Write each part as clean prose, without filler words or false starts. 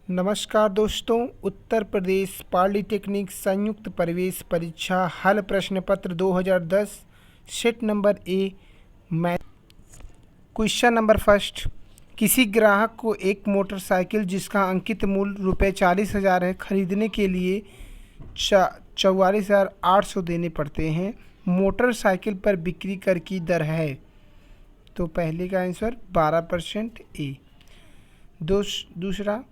नमस्कार दोस्तों, उत्तर प्रदेश पॉलिटेक्निक संयुक्त प्रवेश परीक्षा हल प्रश्न पत्र 2010 set number A math. Question number first, किसी ग्राहक को एक मोटरसाइकिल जिसका अंकित मूल्य ₹40,000 है खरीदने के लिए 44,800 देने पड़ते हैं। मोटरसाइकिल पर बिक्री कर की दर है, तो पहले का आंसर 12% ए। दूसरा,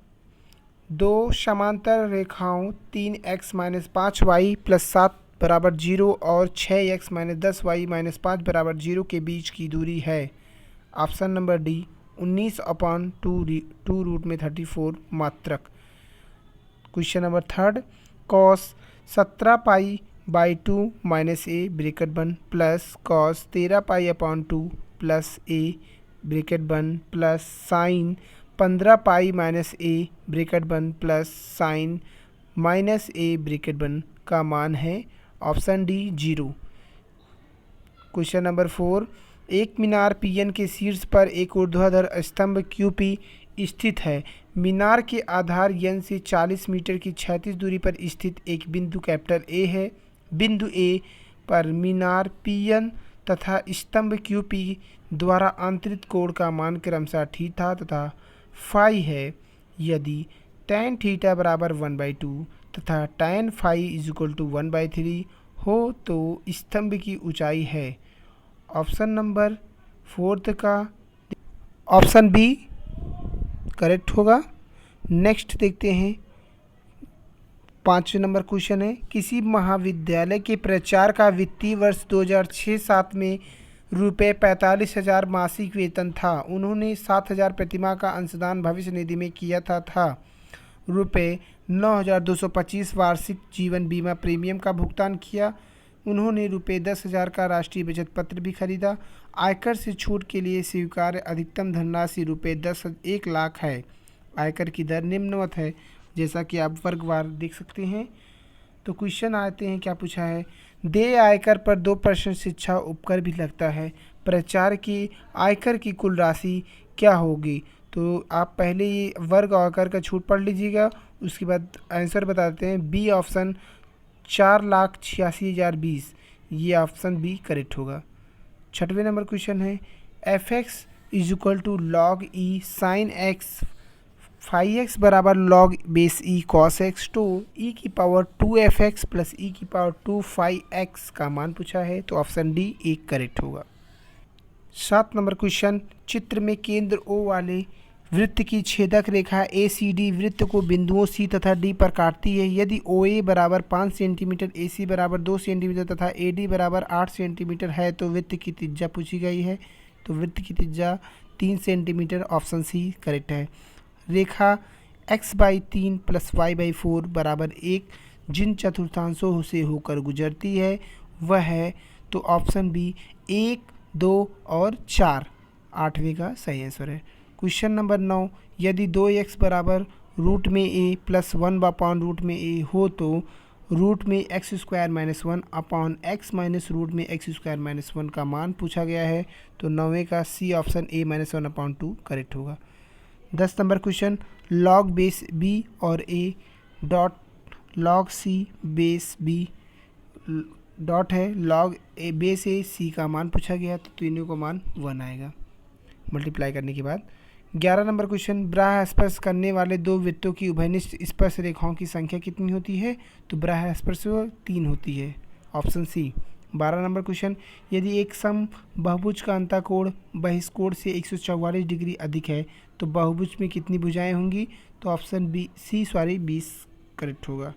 दो समांतर रेखाओं 3x - 5y + 7 = 0 और 6x - 10y - 5 = 0 के बीच की दूरी है। ऑप्शन नंबर डी 19/2√34 मात्रक। Question number third, cos 17π/2 - a bracket बंद प्लस cos 13π/2 + a ब्रैकेट बंद प्लस साइन 15π - a ब्रैकेट बंद प्लस साइन -a ब्रैकेट बंद का मान है ऑप्शन डी 0। क्वेश्चन नंबर 4, एक मीनार Pn के शीर्ष पर एक ऊर्ध्वाधर स्तंभ QP स्थित है। मीनार के आधार N से 40 मीटर की क्षैतिज दूरी पर स्थित एक बिंदु कैपिटल A है। बिंदु A पर मीनार Pn तथा स्तंभ QP द्वारा आंतरिक कोण का मान क्रमशः थीटा तथा फाई है। यदि tan थीटा = 1/2 तथा tan फाई = 1/3 हो तो स्तंभ की ऊंचाई है। ऑप्शन नंबर फोर्थ का ऑप्शन बी करेक्ट होगा। नेक्स्ट देखते हैं, 5वें नंबर क्वेश्चन है, किसी महाविद्यालय के प्राचार्य का वित्तीय वर्ष 2006-07 में ₹45,000 मासिक वेतन था। उन्होंने 7,000 प्रतिमाह का अंशदान भविष्य निधि में किया था। ₹9,225 वार्षिक जीवन बीमा प्रीमियम का भुगतान किया। उन्होंने ₹10,000 का राष्ट्रीय बचत पत्र भी खरीदा। आयकर से छूट के लिए स्वीकार्य अधिकतम धनराशि ₹1 लाख है। आयकर की दर निम्नवत है, जैसा कि आप वर्गवार देख सकते हैं। तो क्वेश्चन आते हैं, क्या पूछा है, देय आयकर पर 2% शिक्षा उपकर भी लगता है। प्राचार्य की आयकर की कुल राशि क्या होगी? तो आप पहले ये वर्ग आयकर का छूट पढ़ लीजिएगा, उसके बाद आंसर बता देते हैं। बी ऑप्शन 4,86,020, ये ऑप्शन बी करेक्ट होगा। 6वें नंबर क्वेश्चन है, fx = log e sin x phi x = log base e cos x, तो e⁻²fx + e⁻²phi x का मान पूछा है, तो ऑप्शन डी एक करेक्ट होगा। 7 नंबर क्वेश्चन, चित्र में केंद्र O वाले वृत्त की छेदक रेखा ACD वृत्त को बिंदुओं C तथा D पर काटती है। यदि OA = 5 सेंटीमीटर, AC = 2 सेंटीमीटर तथा AD = 8 सेंटीमीटर है तो वृत्त की त्रिज्या पूछी गई है। तो वृत्त की त्रिज्या 3 सेंटीमीटर, ऑप्शन सी करेक्ट है। रेखा x/3 + y/4 = 1 जिन चतुर्थांशों से होकर गुजरती है वह है, तो ऑप्शन बी 1, 2 और 4 8वें का सही आंसर है। क्वेश्चन नंबर 9, यदि 2x = √a + 1/√a हो तो x² - 1/x -√x² - 1 का मान पूछा गया है। तो 9वें का सी ऑप्शन a -1/2 करेक्ट होगा। 10 number question, log base b और a dot log c base b dot है log a base a c का मान पूछा गया, तो तीनों का मान 1 आएगा मल्टीप्लाई करने के बाद। 11 नंबर क्वेश्चन, बाह्य स्पर्श करने वाले दो वृत्तों की उभयनिष्ठ स्पर्श रेखाओं की संख्या कितनी होती है? तो बाह्य स्पर्श 3 होती है, ऑप्शन सी। 12 नंबर क्वेश्चन, यदि एक सम बहुभुज का अंतःकोण बहिष्कोण से 144 डिग्री अधिक है तो बहुभुज में कितनी भुजाएं होंगी? तो ऑप्शन बी 20 करेक्ट होगा।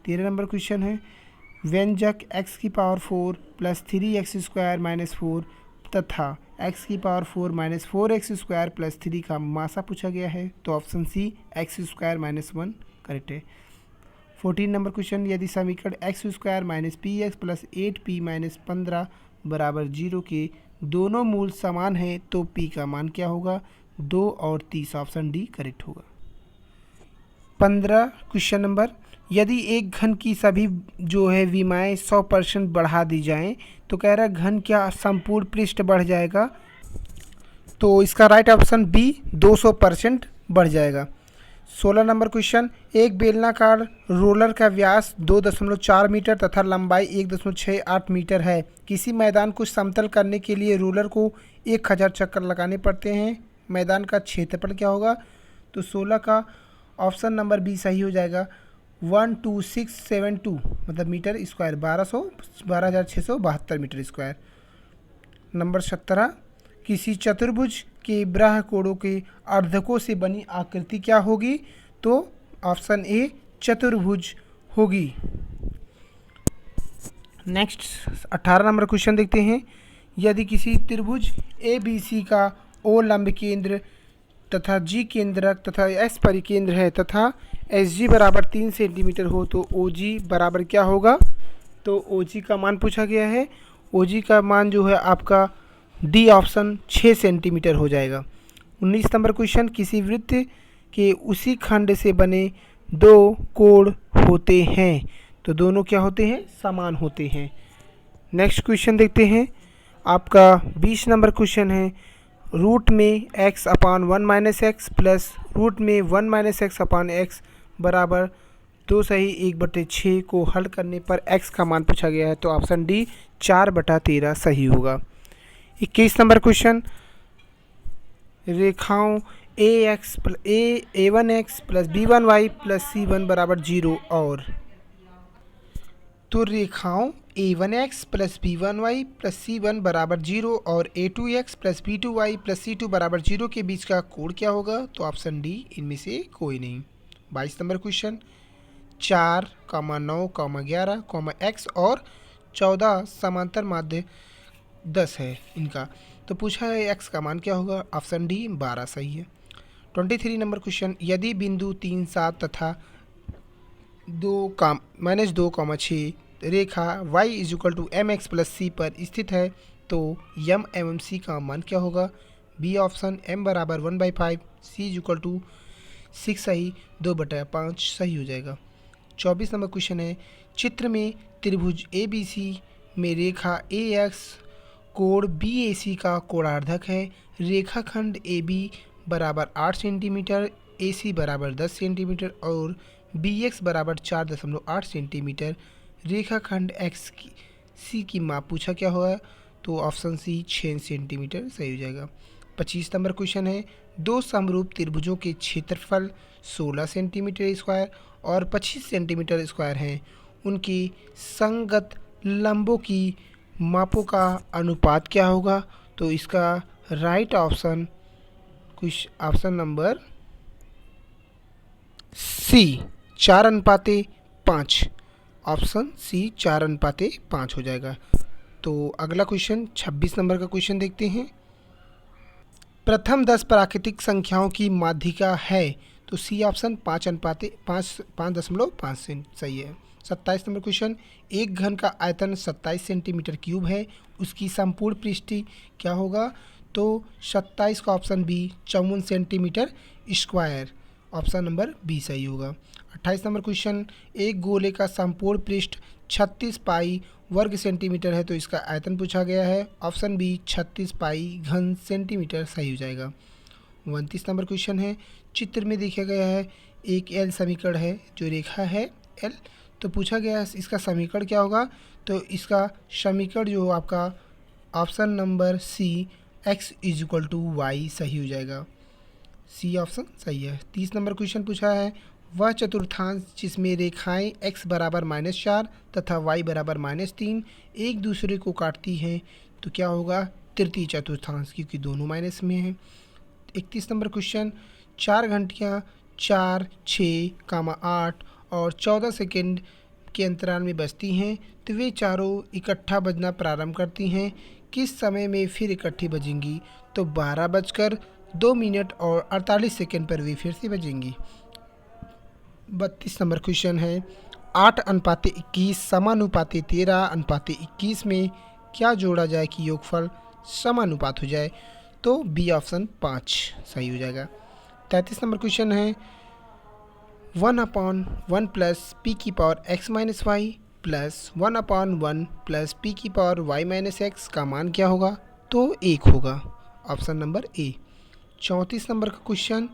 13 नंबर क्वेश्चन है, व्यंजक x⁴ + 3x² - 4 तथा x⁴ - 4x² + 3 का मासा पूछा गया है, तो ऑप्शन सी x² - 1 करेक्ट है। 14 नंबर क्वेश्चन, यदि समीकरण x² - px + 8p - 15 = 0 के दोनों मूल समान हैं तो p का मान क्या होगा? 2 और 30, ऑप्शन डी करेक्ट होगा। 15 क्वेश्चन नंबर, यदि एक घन की सभी जो है विमाएँ 100% बढ़ा दी जाएं तो कह रहा है घन क्या संपूर्ण पृष्ठ बढ़ जाएगा? तो इसका राइट ऑप्शन बी 200% बढ़ जाएगा। 16 नंबर क्वेश्चन, एक बेलनाकार रोलर का व्यास 2.4 मीटर तथा लंबाई 1.68 मीटर है। किसी मैदान को समतल करने के लिए रोलर को 1000 चक्कर लगाने पड़ते हैं। मैदान का क्षेत्रफल क्या होगा? तो 16 का ऑप्शन नंबर बी सही हो जाएगा। 12672 मतलब metre square, 12,672 metre square. Number 17, किसी चतुर्भुज के बाह्य कोणों के अर्धकों से बनी आकृति क्या होगी? तो ऑप्शन ए चतुर्भुज होगी। नेक्स्ट 18 नंबर क्वेश्चन देखते हैं। यदि किसी त्रिभुज ए बी सी का ओ लंब केंद्र तथा जी केंद्रक तथा एस परिकेंद्र है तथा एस जी बराबर 3 सेंटीमीटर हो तो ओ जी बराबर क्या होगा? तो ओ जी का मान पूछा गया है। ओ जी का मान जो है आपका डी ऑप्शन 6 सेंटीमीटर हो जाएगा। 19 नंबर क्वेश्चन, किसी वृत्त के उसी खंड से बने दो कोण होते हैं तो दोनों क्या होते हैं? समान होते हैं। नेक्स्ट क्वेश्चन देखते हैं। आपका 20 नंबर क्वेश्चन है, रूट में x अपान 1 माइनस एक्स प्लस रूट में 1 माइनस एक्स अपान एक्स बराबर 2 सही 1/6 को हल करने पर x का मान पूछा गया है। तो ऑप्शन डी 4/13 सही होगा। 21 नंबर क्वेश्चन, रेखाओं a1x plus b1y plus c1 बराबर 0 और तो रेखाओं a1x plus b1y plus c1 बराबर 0 और a2x plus b2y plus c2 बराबर 0 के बीच का कोण क्या होगा? तो ऑप्शन डी इनमें से कोई नहीं। 22 नंबर क्वेश्चन, 4, 9, 11, x और 14 समांतर माध्य 10 है इनका, तो पूछा है x का मान क्या होगा? ऑप्शन डी 12 सही है। 23 नंबर क्वेश्चन, यदि बिंदु 3, 7 तथा 2, -2, 6 रेखा y = mx प्लस c पर स्थित है तो m एवं c का मान क्या होगा? बी ऑप्शन m बराबर 1/5, c = 6 सही 2/5 सही हो जाएगा। 24 नंबर क्वेश्चन है, चित्र में त्रिभुज ए बी सी में रेखा ए एक्स कोण बी ए सी का कोणार्धक है। रेखाखंड ए बी बराबर 8 सेंटीमीटर, ए सी बराबर 10 सेंटीमीटर और बी एक्स बराबर 4.8 सेंटीमीटर। रेखाखंड एक्स की सी की माप पूछा क्या होगा? तो ऑप्शन सी 6 सेंटीमीटर सही हो जाएगा। 25 नंबर क्वेश्चन है, दो समरूप त्रिभुजों के क्षेत्रफल 16 सेंटीमीटर स्क्वायर और 25 सेंटीमीटर स्क्वायर हैं। उनकी संगत लंबों की मापों का अनुपात क्या होगा? तो इसका right option option number c 4:5, option c 4:5 हो जाएगा। तो अगला क्वेश्चन 26 नंबर का क्वेश्चन देखते हैं। प्रथम 10 प्राकृतिक संख्याओं की माध्यिका है तो सी ऑप्शन 5.5 सही है। 27 नंबर क्वेश्चन, एक घन का आयतन 27 सेंटीमीटर क्यूब है, उसकी संपूर्ण पृष्ठि क्या होगा? तो 27 का option b 54 centimetre square, option number b सही होगा। 28 नंबर क्वेश्चन, एक गोले का संपूर्ण पृष्ठ 36 पाई वर्ग सेंटीमीटर है तो इसका आयतन पूछा गया है। ऑप्शन बी 36 पाई घन सेंटीमीटर सही हो जाएगा। 29 नंबर क्वेश्चन है, चित्र में देखा गया है एक एल समीकरण है, जो रेखा है एल, तो पूछा गया है इसका समीकरण क्या होगा? तो इसका समीकरण जो आपका option number c x = y सही हो जाएगा। सी ऑप्शन सही है। 30 नंबर क्वेश्चन पूछा है, वह चतुर्थांश जिसमें रेखाएं x बराबर -4 तथा y बराबर -3 एक दूसरे को काटती हैं तो क्या होगा? तृतीय चतुर्थांश, क्योंकि दोनों माइनस में हैं। 31 नंबर क्वेश्चन, 4 घंटियाँ 4, 6, 8 और 14 सेकेंड के अंतराल में बजती हैं तो वे चारों इकट्ठा बजना प्रारंभ करती हैं। किस समय में फिर इकट्ठी बजेंगी? तो 12:02 और 48 सेकेंड पर वे फिर से बजेंगी। 32 नंबर क्वेश्चन है, 8:21 समानुपाती 13:21 में क्या जोड़ा जाए कि योगफल समानुपात हो जाए? तो बी ऑप्शन 5 सही हो जाएगा। 33 नंबर क्वेश्चन है, 1/1 प्लस पी की power x minus y plus 1/1 plus p की पावर y माइनस एक्स का मान क्या होगा? तो 1 होगा, ऑप्शन नंबर ए। 34 नंबर का क्वेश्चन,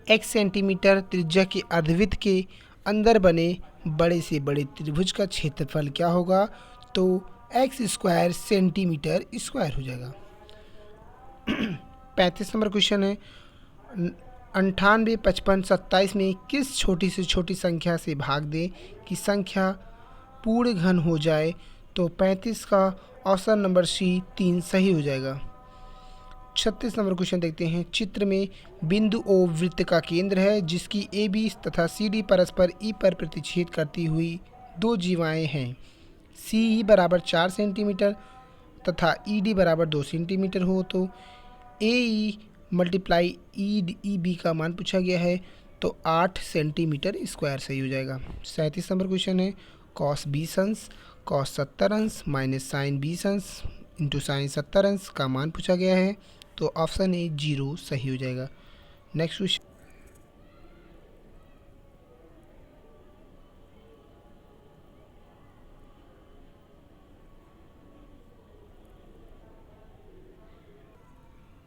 x सेंटीमीटर त्रिज्या के अर्धवृत्त के अंदर बने बड़े से बड़े त्रिभुज का क्षेत्रफल क्या होगा? तो x स्क्वायर सेंटीमीटर स्क्वायर हो जाएगा। 35 नंबर क्वेश्चन है, 98, 55, 27 में किस छोटी से छोटी संख्या से भाग दें कि संख्या पूर्ण घन हो जाए? तो 35 का ऑप्शन नंबर सी 3 सही हो जाएगा। 36 नंबर क्वेश्चन देखते हैं। चित्र में बिंदु ओ वृत्त का केंद्र है जिसकी ए बी तथा सी डी परस्पर ई पर प्रतिच्छेद करती हुई दो जीवाएं हैं। सी ई बराबर 4 सेंटीमीटर तथा ई डी बराबर 2 सेंटीमीटर हो तो ए ई मल्टीप्लाई ई बी का मान पूछा गया है, तो 8 सेंटीमीटर स्क्वायर सही हो जाएगा। 37 नंबर क्वेश्चन है, कॉस 20 अंश कॉस 70 अंश माइनस साइन 20 अंश इंटू साइन 70 अंश का मान पूछा गया है, तो ऑप्शन ए 0 सही हो जाएगा। नेक्स्ट क्वेश्चन,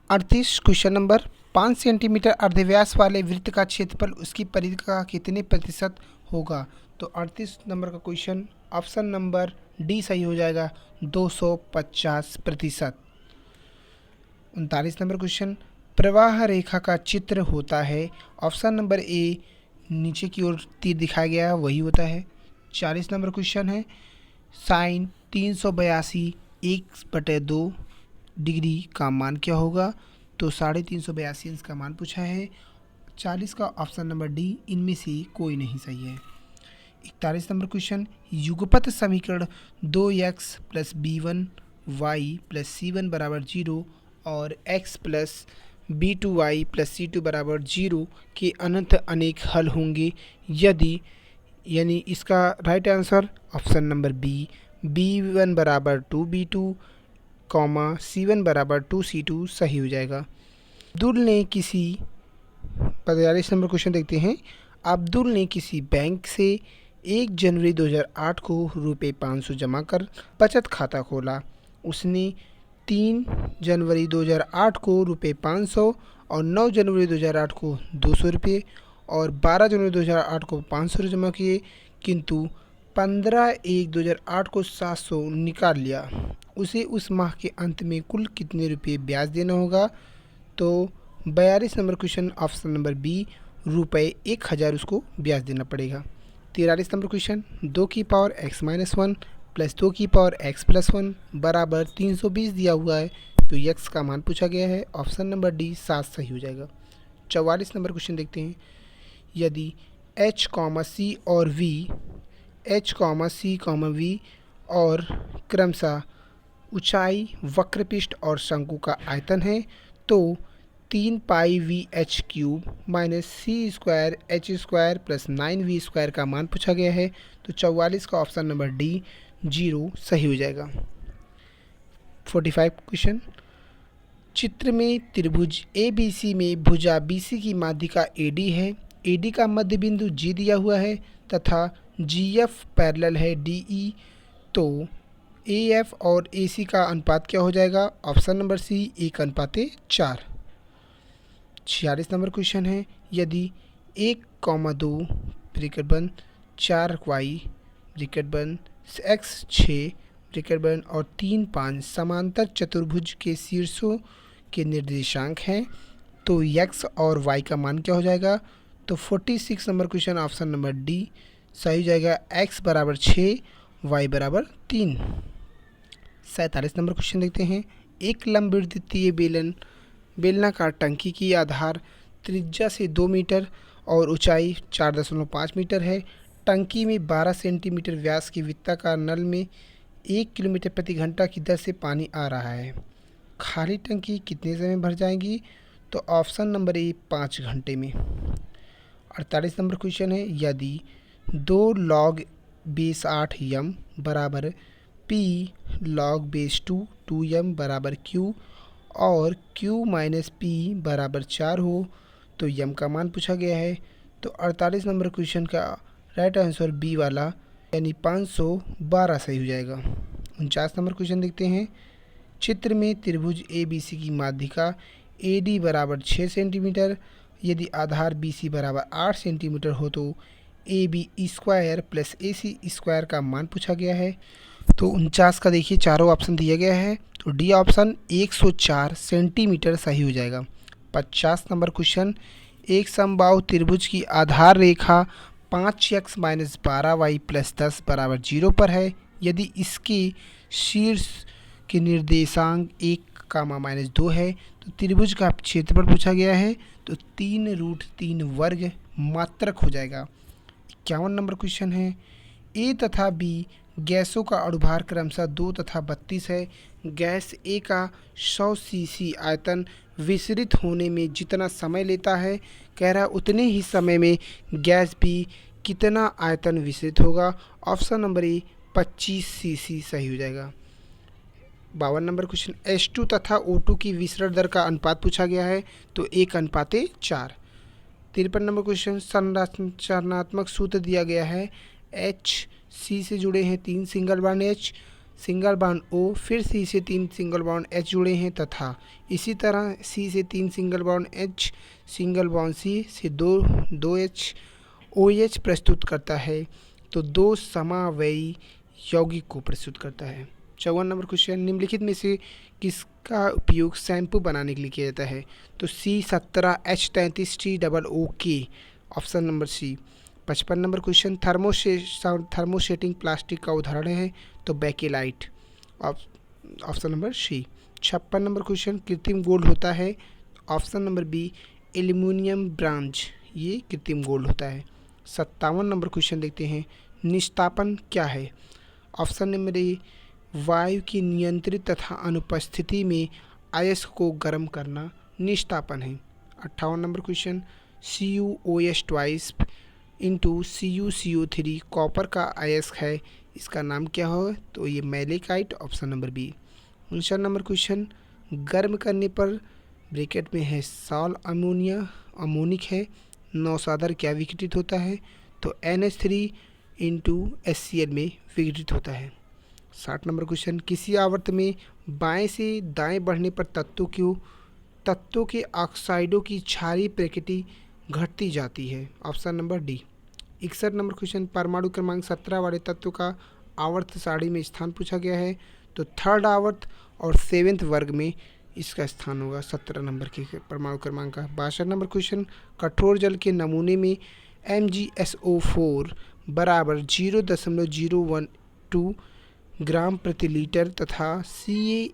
अड़तीस क्वेश्चन नंबर, 5 सेंटीमीटर अर्धव्यास वाले वृत्त का क्षेत्रफल उसकी परिधि का कितने प्रतिशत होगा? तो 38 नंबर का क्वेश्चन ऑप्शन नंबर डी सही हो जाएगा, 250%। 39 नंबर क्वेश्चन, प्रवाह रेखा का चित्र होता है। ऑप्शन नंबर ए नीचे की ओर तीर दिखाया गया है वही होता है। 40 नंबर क्वेश्चन है, साइन 382 1/2 डिग्री का मान क्या होगा? तो 382 अंश का मान पूछा है। 40 का ऑप्शन नंबर डी इनमें से कोई नहीं सही है। 41 नंबर क्वेश्चन, युगपत समीकरण 2x plus b1 y plus c1 बराबर 0 और x plus b2y plus c2 बराबर 0 के अनंत अनेक हल होंगे यदि, यानी इसका right answer option number b, b1 बराबर 2b2 कॉमा c1 बराबर 2c2 सही हो जाएगा। अब्दुल ने किसी 45 नंबर क्वेश्चन देखते हैं। अब्दुल ने किसी बैंक से 1 जनवरी 2008 को रुपये 500 जमा कर बचत खाता खोला। उसने 3 जनवरी 2008 को रुपये 500 और 9 जनवरी 2008 को 200 रुपये और 12 जनवरी 2008 को 500 जमा किए, किंतु 15/1/2008 को 700 निकाल लिया। उसे उस माह के अंत में कुल कितने रुपये ब्याज देना होगा? तो 42 number question option number b, रुपये 1000 उसको ब्याज देना पड़ेगा। 43 नंबर क्वेश्चन, 2 की पावर x-1 प्लस 2 की पावर x+1 बराबर 320 दिया हुआ है, तो x का मान पूछा गया है। ऑप्शन नंबर डी 7 सही हो जाएगा। 44 नंबर क्वेश्चन देखते हैं। यदि h, c और v और क्रमशः ऊंचाई, वक्रपृष्ठ और शंकु का आयतन है, तो 3πv(h³ minus c² plus 9v² का मान पूछा गया है, तो 44 का ऑप्शन नंबर डी 0 सही हो जाएगा। 45 क्वेश्चन, चित्र में त्रिभुज ABC में भुजा BC की माध्यिका AD है। AD का मध्य बिंदु G दिया हुआ है तथा GF पैरेलल है DE, तो AF और AC का अनुपात क्या हो जाएगा? Option number c 1:4। 46 number question है। यदि 1,2 ब्रैकेट बंद 4y ब्रैकेट बंद x 6 ब्रैकेट बंद और 3 5 समांतर चतुर्भुज के शीर्षों के निर्देशांक हैं, तो x और y का मान क्या हो जाएगा? तो 46 number question option number D सही हो जाएगा, x बराबर 6 y बराबर 3। 47 नंबर क्वेश्चन देखते हैं। एक लंबवृत्तीय बेलनाकार टंकी की आधार त्रिज्या से 2 मीटर और ऊंचाई 4.5 मीटर है। टंकी में 12 सेंटीमीटर व्यास की वृत्ताकार नल में 1 किलोमीटर प्रति घंटा की दर से पानी आ रहा है। खाली टंकी कितने समय भर जाएगी? तो ऑप्शन नंबर ए 5 घंटे में। 48 नंबर क्वेश्चन है। यदि 2 log बेस 8 m बराबर p log बेस 2 m बराबर q और q माइनस p बराबर 4 हो, तो m का मान पूछा गया है। तो 48 नंबर क्वेश्चन का राइट आंसर बी वाला यानी 512 सही हो जाएगा। 49 नंबर क्वेश्चन देखते हैं। चित्र में त्रिभुज ABC की माध्यिका AD बराबर 6 सेंटीमीटर यदि आधार बी सी बराबर 8 सेंटीमीटर हो तो a b square plus a c square का मान पूछा गया है। तो 49 का देखिए चारों ऑप्शन दिया गया है, तो डी ऑप्शन 104 सेंटीमीटर सही हो जाएगा। 50 नंबर क्वेश्चन, एक समबाहु त्रिभुज की आधार रेखा 5x माइनस 12y प्लस 10 बराबर 0 पर है। यदि इसके शीर्ष के निर्देशांक 1, -2 है तो त्रिभुज का क्षेत्रफल पूछा गया है, तो 3√3 वर्ग मात्रक हो जाएगा। 51 नंबर क्वेश्चन है, ए तथा बी गैसों का अणुभार क्रमशः 2 तथा 32 है। गैस ए का 100 सीसी आयतन विसरित होने में जितना समय लेता है, कह रहा है उतने ही समय में गैस बी कितना आयतन विसरित होगा। ऑप्शन नंबर ए 25 सीसी सही हो जाएगा। 52 नंबर क्वेश्चन, H2 तथा O2 की विसरण दर का अनुपात पूछा गया है, तो 1:4। 53 नंबर क्वेश्चन, संरचनात्मक सूत्र दिया गया है, H C से जुड़े हैं 3 single bond H, single bond O, फिर C से 3 सिंगल बॉन्ड H जुड़े हैं तथा इसी तरह C से 3 single bond H, single bond C से 2 H OH प्रस्तुत करता है, तो 2 समावयवी यौगिक को प्रस्तुत करता है। 54 नंबर क्वेश्चन, निम्नलिखित में से किसका उपयोग शैम्पू बनाने के लिए किया जाता है, तो C17H33TOOK option number c. 55 number question, thermosetting plastic का उदाहरण है, तो bakelite option number c. 56 number question, कृत्रिम गोल्ड होता है, option number b aluminium bronze, ये कृत्रिम गोल्ड होता है। 57 नंबर क्वेश्चन देखते हैं, निस्तापन क्या है, ऑप्शन नंबर ए वायु की नियंत्रित तथा अनुपस्थिति में अयस्क को गर्म करना निस्तापन है। 58 number question, CuOH twice into CuCO3 copper का अयस्क है, इसका नाम क्या हो, तो ये malachite option number b. 59 number question, गर्म करने पर ब्रैकेट में है सॉल अमोनिक है, नौसादर क्या विघटित होता है, तो NH3 इंटू HCl में विघटित होता है। 60 नंबर क्वेश्चन, किसी आवर्त में बाएं से दाएं बढ़ने पर तत्वों के ऑक्साइडों की क्षारीय प्रकृति घटती जाती है, option number D. 61 number question, परमाणु क्रमांक 17 वाले तत्व का आवर्त सारणी में स्थान पूछा गया है, तो थर्ड आवर्त और 7वें वर्ग में इसका स्थान होगा 17 नंबर के परमाणु क्रमांक का। 62 नंबर क्वेश्चन, कठोर जल के नमूने में MgSO4 बराबर 0.012 ग्राम प्रति लीटर तथा Ca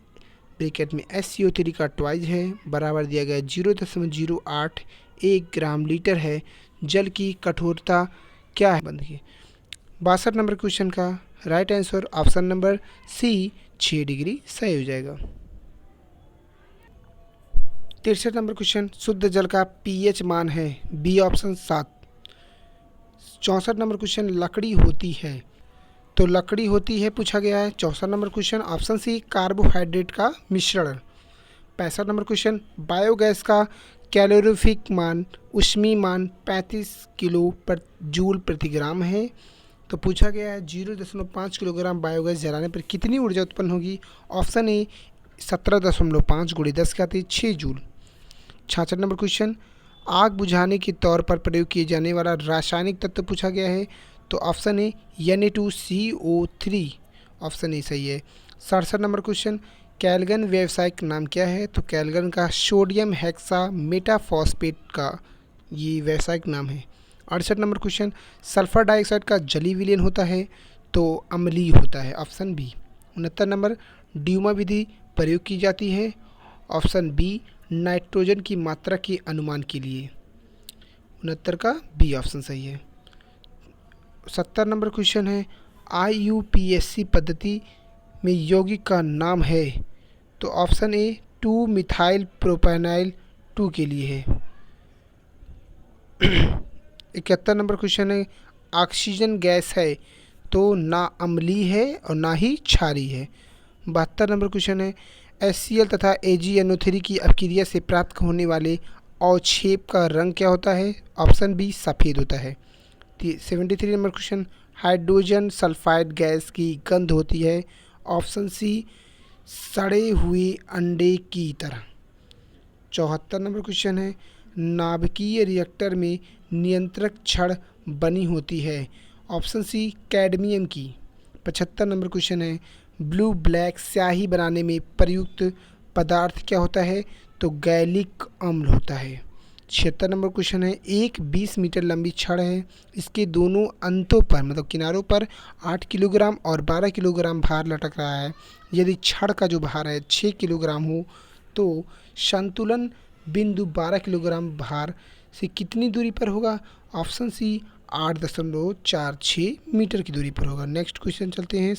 ब्रैकेट में SCO3 का ट्वाइस है, बराबर दिया गया 0.081 ग्राम लीटर है। जल की कठोरता क्या है, बंद की। 62 नंबर क्वेश्चन का right answer option number c 6 degree सही हो जाएगा। 63 नंबर क्वेश्चन, शुद्ध जल का pH मान है, बी ऑप्शन 7। 64 नंबर क्वेश्चन, लकड़ी होती है, तो लकड़ी होती है पूछा गया है। 64 number question option c carbohydrate का मिश्रण। 65 नंबर क्वेश्चन, बायोगैस का कैलोरीफिक मान ऊष्मीय मान 35 किलो पर जूल प्रति ग्राम है, तो पूछा गया है 0.5 किलोग्राम बायोगैस जलाने पर कितनी ऊर्जा उत्पन्न होगी, option A 17.5 × 10⁻6 joule. 66 number question, आग बुझाने के तौर पर प्रयोग किए जाने वाला रासायनिक तत्व पूछा गया है, तो option A Na2CO3 option A सही है। 67 नंबर क्वेश्चन, कैल्गन व्यावसायिक नाम क्या है, तो कैल्गन का सोडियम हेक्सा मेटाफॉस्फेट का ये व्यावसायिक नाम है। 68 नंबर क्वेश्चन, सल्फर डाइऑक्साइड का जलीय विलयन होता है, तो अम्लीय होता है, ऑप्शन बी। 69 नंबर, ड्यूमा विधि प्रयोग की जाती है, ऑप्शन बी नाइट्रोजन की मात्रा के अनुमान के लिए। 69 का बी ऑप्शन सही है। 70 नंबर क्वेश्चन है, IUPAC पद्धति में यौगिक का नाम है, तो ऑप्शन ए 2 मिथाइल प्रोपेनाइल 2 के लिए है। 71 नंबर क्वेश्चन है, ऑक्सीजन गैस है, तो ना अम्लीय है और ना ही क्षारीय है। 72 नंबर क्वेश्चन है, HCl तथा AgNO3 की अपक्रिया से प्राप्त होने वाले अवक्षेप का रंग क्या होता है, ऑप्शन बी सफ़ेद होता है। 73 number question, hydrogen sulphide gas की गंध होती है, ऑप्शन सी सड़े हुए अंडे की तरह। 74 नंबर क्वेश्चन है, नाभिकीय रिएक्टर में नियंत्रक छड़ बनी होती है? ऑप्शन सी कैडमियम की। 75 नंबर क्वेश्चन है, ब्लू ब्लैक स्याही बनाने में प्रयुक्त पदार्थ क्या होता है? तो गैलिक अम्ल होता है। 76 नंबर क्वेश्चन है, एक 20 मीटर लंबी छड़ है, इसके दोनों अंतों पर मतलब किनारों पर 8 किलोग्राम और 12 किलोग्राम भार लटक रहा है। यदि छड़ का जो भार है 6 किलोग्राम हो तो संतुलन बिंदु 12 किलोग्राम भार से कितनी दूरी पर होगा? ऑप्शन सी 8.46 मीटर की दूरी पर होगा। नेक्स्ट क्वेश्चन चलते हैं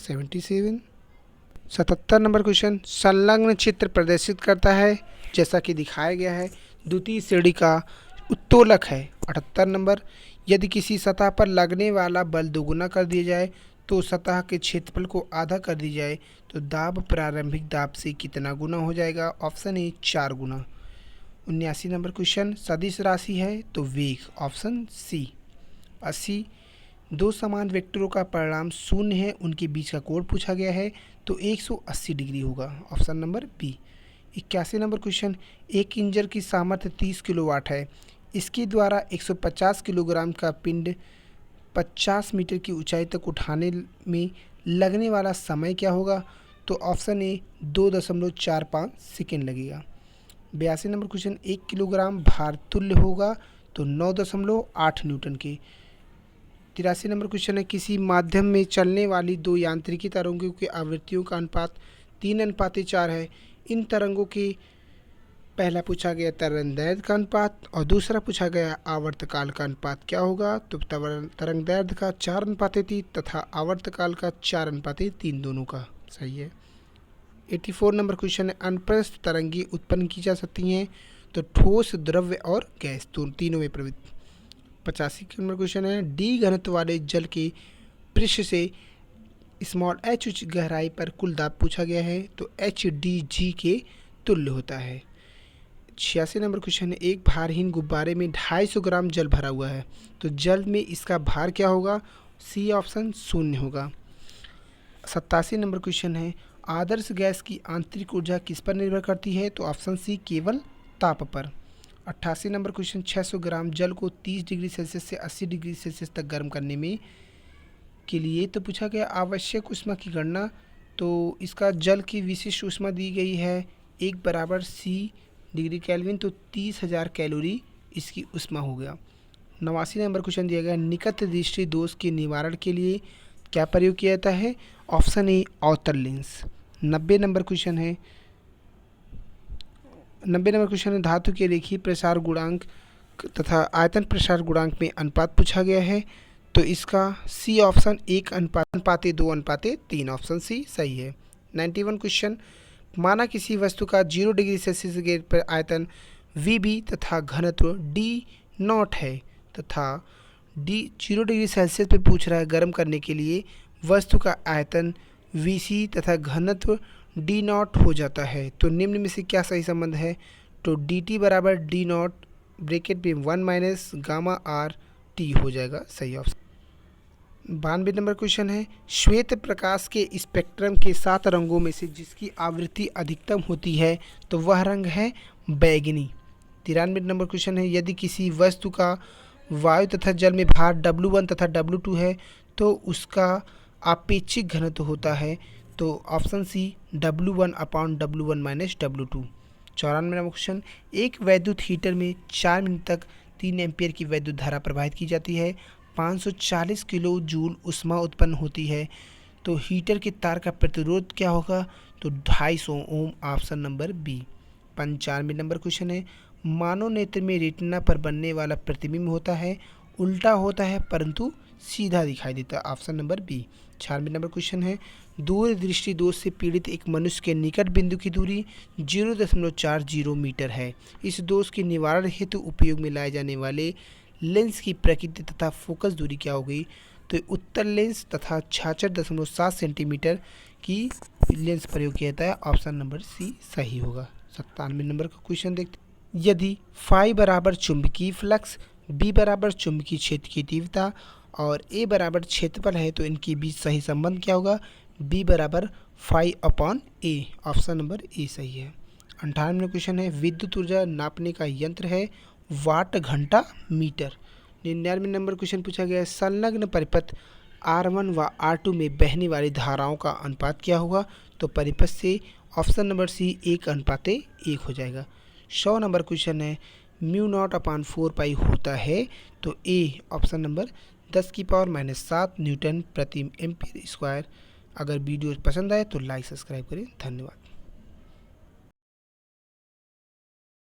77 नंबर क्वेश्चन, संलग्न चित्र प्रदर्शित करता है जैसा कि दिखाया गया है द्वितीय श्रेणी का उत्तोलक है। 78 नंबर, यदि किसी सतह पर लगने वाला बल दोगुना कर दिया जाए तो सतह के क्षेत्रफल को आधा कर दी जाए तो दाब प्रारंभिक दाब से कितना गुना हो जाएगा? Option A 4 Guna. 79 number question, सदिश राशि है तो वेग, ऑप्शन सी। 80, दो समान वेक्टरों का परिणाम शून्य है, उनके बीच का कोण पूछा गया है तो 180 डिग्री होगा, option number b. 81 number question, एक इंजन की सामर्थ्य 30 किलोवाट है, इसके द्वारा 150 किलोग्राम का पिंड 50 मीटर की ऊंचाई तक उठाने में लगने वाला समय क्या होगा? तो ऑप्शन ए 2.45 सेकेंड लगेगा। 82 नंबर क्वेश्चन, 1 किलोग्राम भार तुल्य होगा तो 9.8 न्यूटन के। 83 नंबर क्वेश्चन है, किसी माध्यम में चलने वाली दो यांत्रिकी तरंगों की आवृत्तियों का अनुपात 3:4 है। इन तरंगों के पहला पूछा गया तरंगदैर्घ्य का अनुपात और दूसरा पूछा गया आवर्तकाल का अनुपात क्या होगा? तो तरंगदैर्घ्य का 4:3 तथा आवर्तकाल का 4:3 दोनों का सही है। 84 नंबर क्वेश्चन है, अनुप्रस्थ तरंगें उत्पन्न की जा सकती हैं तो ठोस, द्रव्य और गैस तो तीनों में प्रवृत्ति। 85 नंबर क्वेश्चन है, डी घनत्व वाले जल के पृष्ठ से स्मॉल एच उच्च गहराई पर कुल दाब पूछा गया है तो एच डी जी के तुल्य होता है। 86 नंबर क्वेश्चन है, एक भारहीन गुब्बारे में 250 ग्राम जल भरा हुआ है तो जल में इसका भार क्या होगा? सी ऑप्शन 0 होगा। 87 नंबर क्वेश्चन है, आदर्श गैस की आंतरिक ऊर्जा किस पर निर्भर करती है? तो ऑप्शन सी केवल ताप पर। 88 नंबर क्वेश्चन, 600 ग्राम जल को 30 डिग्री सेल्सियस से 80 डिग्री सेल्सियस तक गर्म करने में के लिए तो पूछा गया आवश्यक ऊष्मा की गणना, तो इसका जल की विशिष्ट ऊष्मा दी गई है 1 बराबर सी डिग्री केल्विन तो 30,000 कैलोरी इसकी ऊष्मा हो गया। 89 नंबर क्वेश्चन दिया गया, निकट दृष्टि दोष के निवारण के लिए क्या प्रयोग किया जाता है? ऑप्शन ए अवतल लेंस। 90 नंबर क्वेश्चन है, धातु के रेखीय प्रसार गुणांक तथा आयतन प्रसार गुणांक में अनुपात पूछा गया है तो इसका सी ऑप्शन 1:2:3 ऑप्शन सी सही है। 91 क्वेश्चन, माना किसी वस्तु का 0 डिग्री सेल्सियस पर आयतन वी तथा घनत्व डी नॉट है तथा डी 0 डिग्री सेल्सियस पे पूछ रहा है गर्म करने के लिए वस्तु का आयतन वी सी तथा घनत्व डी नॉट हो जाता है तो निम्न में से क्या सही संबंध है? तो डी टी बराबर डी नॉट ब्रैकेट में 1 माइनस गामा आर टी हो जाएगा सही ऑप्शन। 92 नंबर क्वेश्चन है, श्वेत प्रकाश के स्पेक्ट्रम के 7 रंगों में से जिसकी आवृत्ति अधिकतम होती है तो वह रंग है बैगनी। 93 नंबर क्वेश्चन है, यदि किसी वस्तु का वायु तथा जल में भार W1 तथा W2 है तो उसका आपेक्षिक घनत्व होता है तो option c W1/W1 minus W2। 94 number question, एक वैद्युत हीटर में 4 मिनट तक 3 एम्पियर की वैद्युत धारा प्रवाहित की जाती है, 540 किलो जूल ऊष्मा उत्पन्न होती है तो हीटर के तार का प्रतिरोध क्या होगा? तो 250 ohm, option number B. 95 number question है, मानव नेत्र में रेटिना पर बनने वाला प्रतिबिंब होता है, उल्टा होता है परंतु सीधा दिखाई देता है, option number B. 96 number question है, दूर दृष्टि दोष से पीड़ित एक मनुष्य के निकट बिंदु की दूरी 0.40 मीटर है। इस दोष के निवारण हेतु उपयोग में लाए जाने वाले लेंस की प्रकृति तथा फोकस दूरी क्या होगी? तो उत्तल लेंस तथा 66.7 सेंटीमीटर की लेंस प्रयोग किया जाता है, ऑप्शन नंबर सी सही होगा। 97 नंबर का क्वेश्चन देखते हैं, यदि फाई बराबर चुंबकीय फ्लक्स, बी बराबर चुंबकीय क्षेत्र की तीव्रता और ए बराबर क्षेत्रफल है तो इनके बीच सही संबंध क्या होगा? बी बराबर φ/a, ऑप्शन नंबर ए सही है। 98 क्वेश्चन है, विद्युत ऊर्जा नापने का यंत्र है वाट घंटा मीटर। 99 नंबर क्वेश्चन पूछा गया है, संलग्न परिपथ R1 व R2 में बहने वाली धाराओं का अनुपात क्या होगा? तो परिपथ से ऑप्शन नंबर सी 1:1 हो जाएगा। 100 नंबर क्वेश्चन है, μ0/4 होता है, तो ए ऑप्शन नंबर 10⁻⁷ न्यूटन प्रति एम्पीयर स्क्वायर। अगर वीडियो पसंद आए तो लाइक सब्सक्राइब करें। धन्यवाद।